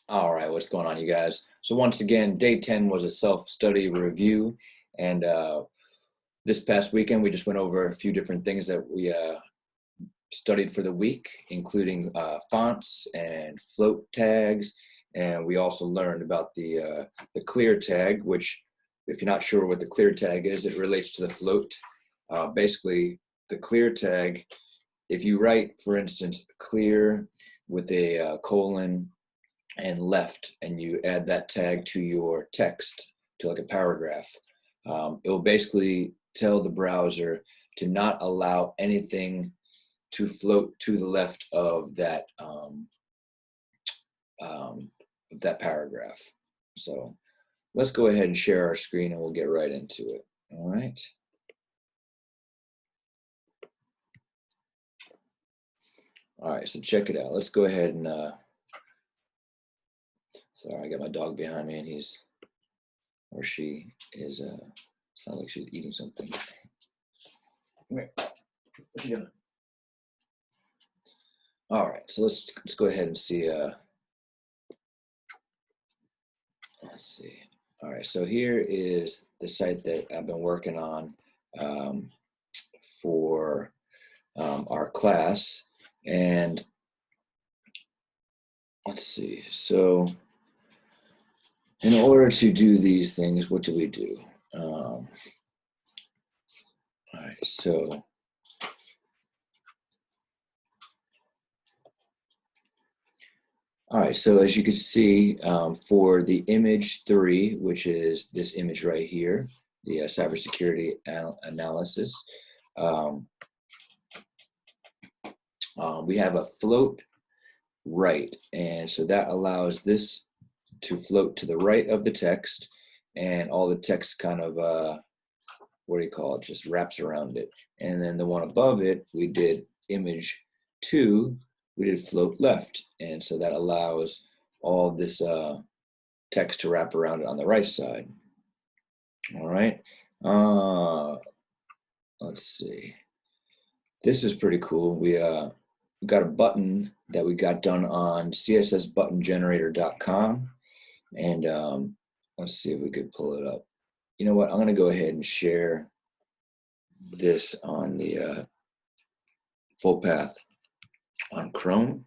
All right, what's going on, you guys? So once again, day 10 was a self-study review, and this past weekend we just went over a few different things that we studied for the week, including fonts and float tags, and we also learned about the clear tag, which, if you're not sure what the clear tag is, it relates to the float. Basically, the clear tag, if you write, for instance, clear with a colon and left, and you add that tag to your text, to like a paragraph, it will basically tell the browser to not allow anything to float to the left of that paragraph. So let's go ahead and share our screen and we'll get right into it. All right. All right, so check it out. Let's go ahead and, sorry, I got my dog behind me and he's, or she is, sounds like she's eating something. Come here. What you doing? All right, so let's go ahead and see. Let's see. All right, so here is the site that I've been working on for our class, and let's see. So in order to do these things, what do we do? All right, so as you can see, for the image 3, which is this image right here, the cybersecurity analysis, we have a float right, and so that allows this to float to the right of the text, and all the text kind of, what do you call it, just wraps around it. And then the one above it, we did image 2, we did float left, and so that allows all this text to wrap around it on the right side. All right, let's see. This is pretty cool. We got a button that we got done on cssbuttongenerator.com, and let's see if we could pull it up. You know what? I'm going to go ahead and share this on the full path on Chrome,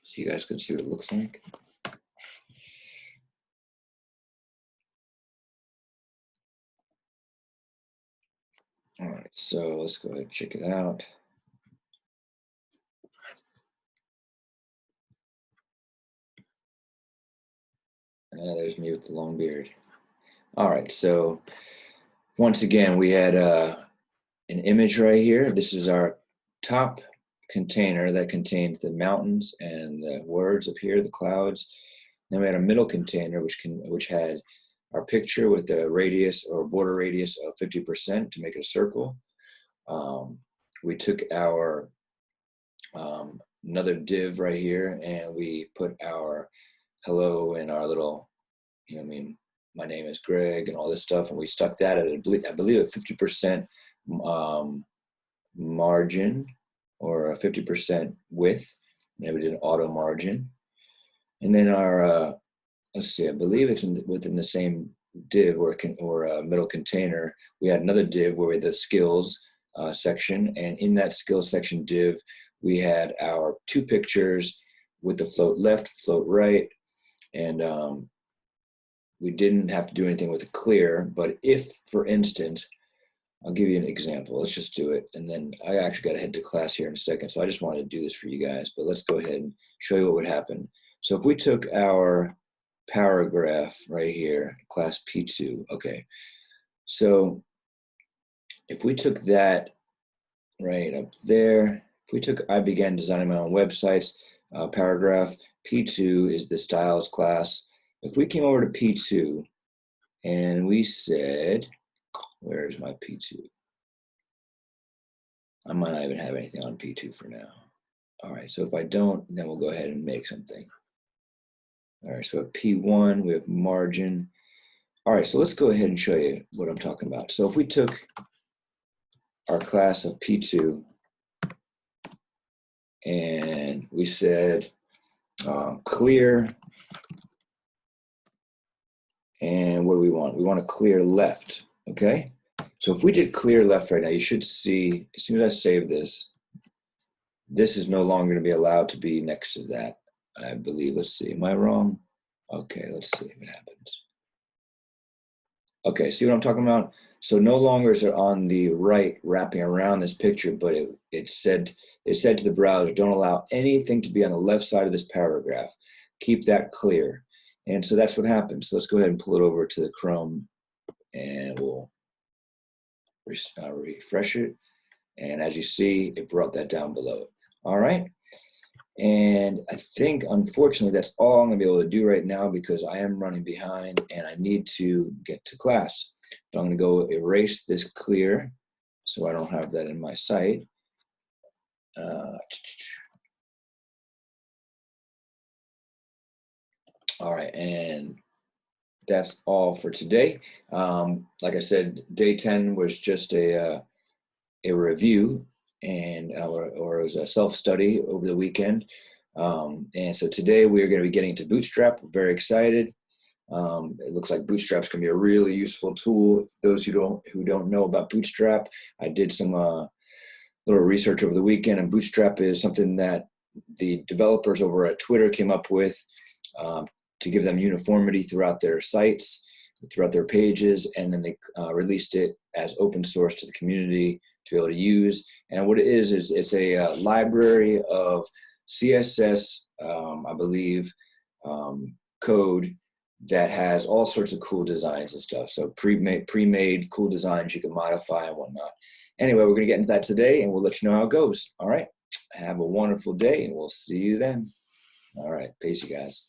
so you guys can see what it looks like. All right, so let's go ahead and check it out. There's me with the long beard. All right, so once again, we had an image right here. This is our top container that contains the mountains and the words up here, the clouds. Then we had a middle container which had our picture with the radius or border radius of 50% to make it a circle. We took our another div right here, and we put our hello and our little, you know, I mean, my name is Greg and all this stuff, and we stuck that at, I believe a 50% margin or a 50% width, and we did an auto margin. And then our, let's see, I believe it's within the same div or middle container, we had another div where we had the skills section, and in that skills section div, we had our 2 pictures with the float left, float right, and we didn't have to do anything with the clear. But if, for instance, I'll give you an example. Let's just do it. And then I actually got to head to class here in a second, so I just wanted to do this for you guys. But let's go ahead and show you what would happen. So if we took our paragraph right here, class P2, okay. So if we took that right up there, if we took I began designing my own websites, paragraph, P2 is the styles class. If we came over to P2 and we said, where's my P2? I might not even have anything on P2 for now. All right, so if I don't, then we'll go ahead and make something. All right, so at P1, we have margin. All right, so let's go ahead and show you what I'm talking about. So if we took our class of P2 and we said, clear, and what do we want? We want to clear left, okay? So if we did clear left right now, you should see, as soon as I save this, this is no longer going to be allowed to be next to that, I believe. Let's see, am I wrong? Okay, let's see what happens. Okay, see what I'm talking about? So no longer is it on the right wrapping around this picture, but it said to the browser, don't allow anything to be on the left side of this paragraph. Keep that clear. And so that's what happens. So let's go ahead and pull it over to the Chrome, and we'll refresh it. And as you see, it brought that down below. All right. And I think, unfortunately, that's all I'm going to be able to do right now because I am running behind and I need to get to class. So I'm going to go erase this clear so I don't have that in my sight. All right, and that's all for today. Like I said, day 10 was just a review, and or it was a self-study over the weekend. And so today we are going to be getting to Bootstrap. We're very excited. It looks like Bootstrap's going to be a really useful tool. Those who don't know about Bootstrap, I did some little research over the weekend, and Bootstrap is something that the developers over at Twitter came up with to give them uniformity throughout their sites, throughout their pages, and then they released it as open source to the community to be able to use. And what it is it's a library of CSS, I believe, code that has all sorts of cool designs and stuff. So pre-made cool designs you can modify and whatnot. Anyway, we're going to get into that today, and we'll let you know how it goes. All right. Have a wonderful day, and we'll see you then. All right. Peace, you guys.